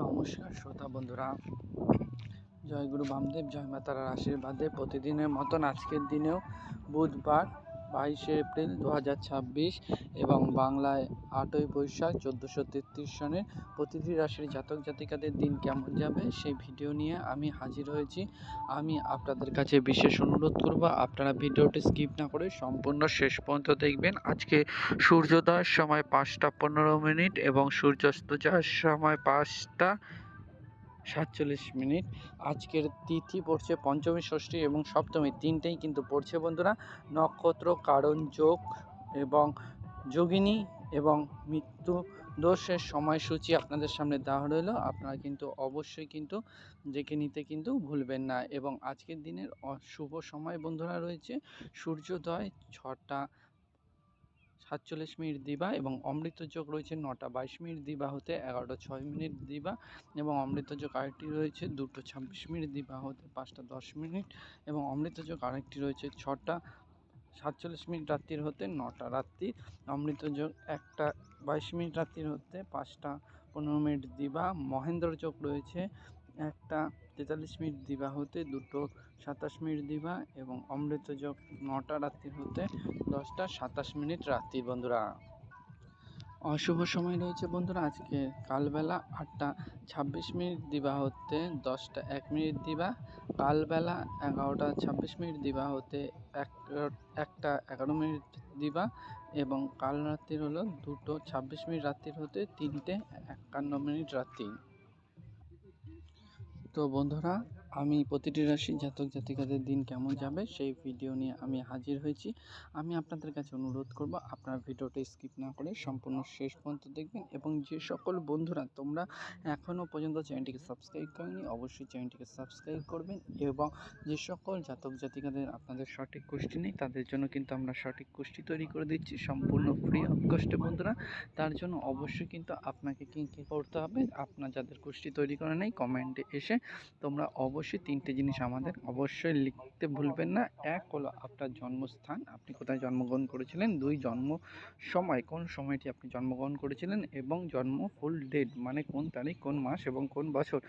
নমস্কার শ্রোতা বন্ধুরা, জয় গুরু বামদেব, জয় মাতার আশীর্বাদে প্রতিদিনের মতন আজকের দিনেও বুধবার 22শে এপ্রিল 2026 এবং বাংলায় 8ই বৈশাখ 1433 সনের প্রতিটি রাশির জাতক জাতিকাদের দিন কেমন যাবে সেই ভিডিও নিয়ে আমি হাজির হয়েছি। আমি আপনাদের কাছে বিশেষ অনুরোধ করব, আপনারা ভিডিওটি স্কিপ না করে সম্পূর্ণ শেষ পর্যন্ত দেখবেন। আজকে সূর্যোদয়ের সময় 5টা 15 মিনিট এবং সূর্যাস্ত যাওয়ার সময় 5টা 47 মিনিট। আজকের তিথি পড়ছে পঞ্চমী, ষষ্ঠী এবং সপ্তমী, তিনটেই কিন্তু পড়ছে বন্ধুরা। নক্ষত্র কারণ যোগ এবং যোগিনী এবং মৃত্যু দোষের সময়সূচি আপনাদের সামনে দেওয়া রইল। আপনারা কিন্তু অবশ্যই কিন্তু দেখে নিতে কিন্তু ভুলবেন না। এবং আজকের দিনের শুভ সময় বন্ধুরা রয়েছে সূর্যোদয় 6টা 47 মিনিট দিবা এবং অমৃত যোগ রয়েছে 9টা 22 মিনিট দিবা হতে 11টা 6 মিনিট দিবা এবং অমৃত যোগ আরেকটি রয়েছে 2টা 26 মিনিট দিবা হতে 5টা 10 মিনিট এবং অমৃত যোগ আরেকটি রয়েছে 6টা 47 মিনিট রাত্রির হতে 9টা রাত্রি। অমৃত যোগ 1টা 22 মিনিট রাত্রির হতে 5টা 15 মিনিট দিবা। মহেন্দ্র যোগ রয়েছে 1টা 43 মিনিট দিবা হতে 2টো 27 মিনিট দিবা এবং অমৃত যোগ 9টা রাত্রির হতে 10টা 27 মিনিট রাত্রি বন্ধুরা। অশুভ সময় রয়েছে বন্ধুরা আজকে কালবেলা 8টা 26 মিনিট দিবা হতে 10টা 1 মিনিট দিবা, কালবেলা 11টা 26 মিনিট দিবা হতে 1টা 11 মিনিট দিবা এবং কাল রাত্রির হলো 2টো 26 মিনিট রাত্রির হতে 3টে 51 মিনিট রাত্রি। তো বন্ধুরা, আমি প্রতিটি রাশি জাতক জাতিকাদের দিন কেমন যাবে সেই ভিডিও নিয়ে আমি হাজির হয়েছি। আমি আপনাদের কাছে অনুরোধ করব, আপনারা ভিডিওটা স্কিপ না করে সম্পূর্ণ শেষ পর্যন্ত দেখবেন এবং যে সকল বন্ধুরা তোমরা এখনও পর্যন্ত চ্যানেলটিকে সাবস্ক্রাইব করেনি অবশ্যই চ্যানেলটিকে সাবস্ক্রাইব করবেন। এবং যে সকল জাতক জাতিকাদের আপনাদের সঠিক কুষ্টি নেই তাদের জন্য কিন্তু আমরা সঠিক কুষ্টি তৈরি করে দিচ্ছি সম্পূর্ণ ফ্রি অফ কস্টে বন্ধুরা। তার জন্য অবশ্যই কিন্তু আপনাকে কী করতে হবে, আপনার যাদের কুষ্টি তৈরি করে নেই কমেন্টে এসে তোমরা অবশ্যই 3টে জিনিস আমাদের অবশ্যই লিখতে ভুলবেন না। এক হলো আপনার জন্মস্থান, আপনি কোথায় জন্মগ্রহণ করেছিলেন। 2 জন্ম সময়, কোন সময়টি আপনি জন্মগ্রহণ করেছিলেন এবং জন্ম ফুল ডেট মানে কোন তারিখ, কোন মাস এবং কোন বছর।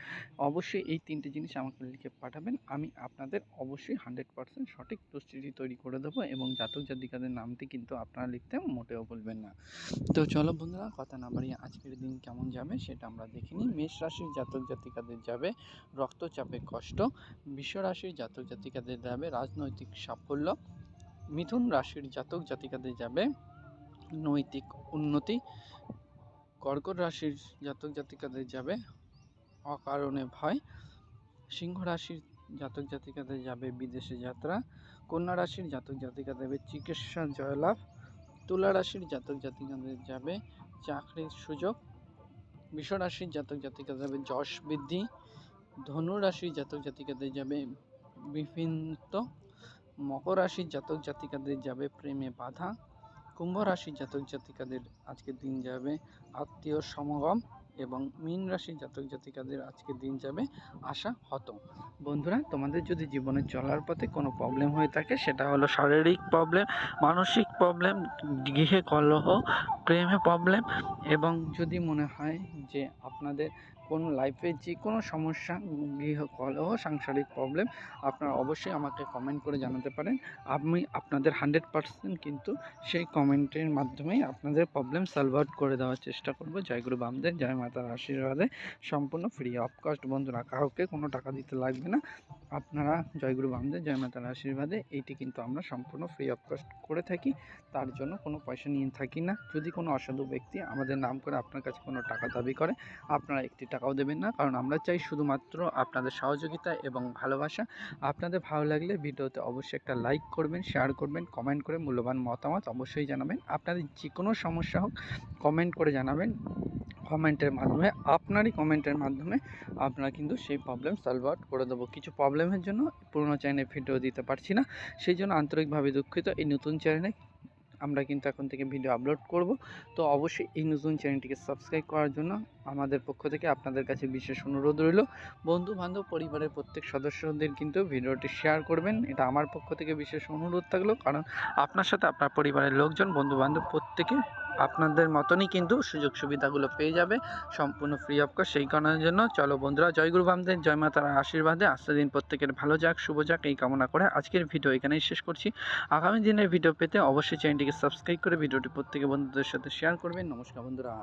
অবশ্যই এই 3টে জিনিস আমাকে লিখে পাঠাবেন। আমি আপনাদের অবশ্যই 100% সঠিক কুষ্টিটি তৈরি করে দেবো এবং জাতক জাতিকাদের নামটি কিন্তু আপনারা লিখতে মোটেও ভুলবেন না। তো চলো বন্ধুরা, কথা না বাড়িয়ে আজকের দিন কেমন যাবে সেটা আমরা দেখে নিই। মেষ রাশির জাতক জাতিকাদের যাবে রক্তচাপে কষ্ট। বৃষ রাশির জাতক জাতিকাদের যাবে রাজনৈতিক সাফল্য। মিথুন রাশির জাতক জাতিকাদের যাবে নৈতিক উন্নতি। কর্কট রাশির জাতক জাতিকাদের যাবে অকারণে ভয়। সিংহ রাশির জাতক জাতিকাদের যাবে বিদেশে যাত্রা। কন্যা রাশির জাতক জাতিকাদের যাবে চিকিৎসা জয়লাভ। তুলা রাশির জাতক জাতিকাদের যাবে চাকরির সুযোগ। বৃষ রাশির জাতক জাতিকাদের যাবে যশ বৃদ্ধি। ধনু রাশির জাতক জাতিকাদের যাবে বিভিন্ন। মকর রাশির জাতক জাতিকাদের যাবে প্রেমে বাধা। কুম্ভ রাশির জাতক জাতিকাদের আজকের দিন যাবে আত্মীয় সমাগম এবং মীন রাশির জাতক জাতিকাদের আজকের দিন যাবে আশা হত। বন্ধুরা, তোমাদের যদি জীবনে চলার পথে কোনো প্রবলেম হয়ে থাকে, সেটা হলো শারীরিক প্রবলেম, মানসিক প্রবলেম, গৃহে কলহ, প্রেমে প্রবলেম এবং যদি মনে হয় যে আপনাদের কোনো লাইফে যে কোনো সমস্যা, গৃহ কলহ, সাংসারিক প্রবলেম, আপনারা অবশ্যই আমাকে কমেন্ট করে জানাতে পারেন। আমি আপনাদের 100% কিন্তু সেই কমেন্টের মাধ্যমেই আপনাদের প্রবলেম সলভ আউট করে দেওয়ার চেষ্টা করব। জয় গুরু বামদেব, জয় মাতার আশীর্বাদে সম্পূর্ণ ফ্রি অফ কস্ট বন্ধুরা, কাউকে কোনো টাকা দিতে লাগবে না। আপনারা জয় গুরু বামদেব, জয় মাতার আশীর্বাদে এইটি কিন্তু আমরা সম্পূর্ণ ফ্রি অফ কস্ট করে থাকি, তার জন্য কোনো পয়সা নিয়ে থাকি না। যদি কোনো অসাধু ব্যক্তি আমাদের নাম করে আপনার কাছে কোনো টাকা দাবি করে, আপনারা 1টি টাকাও দেবেন না, কারণ আমরা চাই শুধুমাত্র আপনাদের সহযোগিতা এবং ভালোবাসা। আপনাদের ভালো লাগলে ভিডিওতে অবশ্যই একটা লাইক করবেন, শেয়ার করবেন, কমেন্ট করে মূল্যবান মতামত অবশ্যই জানাবেন। আপনাদের যে কোনো সমস্যা হোক কমেন্ট করে জানাবেন। কমেন্টের মাধ্যমে, আপনারই কমেন্টের মাধ্যমে আপনারা কিন্তু সেই প্রবলেম সলভ আউট করে দেবো। কিছু প্রবলেমের জন্য পুরোনো চ্যানেলে ভিডিও দিতে পারছি না, সেই জন্য আন্তরিকভাবে দুঃখিত। এই নতুন চ্যানেলে আমরা কিন্তু এখন থেকে ভিডিও আপলোড করব। তো অবশ্যই এই নতুন চ্যানেলটিকে সাবস্ক্রাইব করার জন্য আমাদের পক্ষ থেকে আপনাদের কাছে বিশেষ অনুরোধ রইল। বন্ধু বান্ধব পরিবারের প্রত্যেক সদস্যদের কিন্তু ভিডিওটি শেয়ার করবেন, এটা আমার পক্ষ থেকে বিশেষ অনুরোধ থাকলো। কারণ আপনার সাথে আপনার পরিবারের লোকজন, বন্ধু বান্ধব প্রত্যেকে আপনাদের মতনই কিন্তু সুযোগ সুবিধাগুলো পেয়ে যাবে সম্পূর্ণ ফ্রি অফ কস্ট। সেই কারণের জন্য চলো বন্ধুরা, জয় গুরু বামদেব, জয় মাতার আশীর্বাদে আজকের দিন প্রত্যেকের ভালো যাক, শুভ যাক, এই কামনা করে আজকের ভিডিও এখানেই শেষ করছি। আগামী দিনের ভিডিও পেতে অবশ্যই চ্যানেলটিকে সাবস্ক্রাইব করে ভিডিওটি প্রত্যেকে বন্ধুদের সাথে শেয়ার করবেন। নমস্কার বন্ধুরা।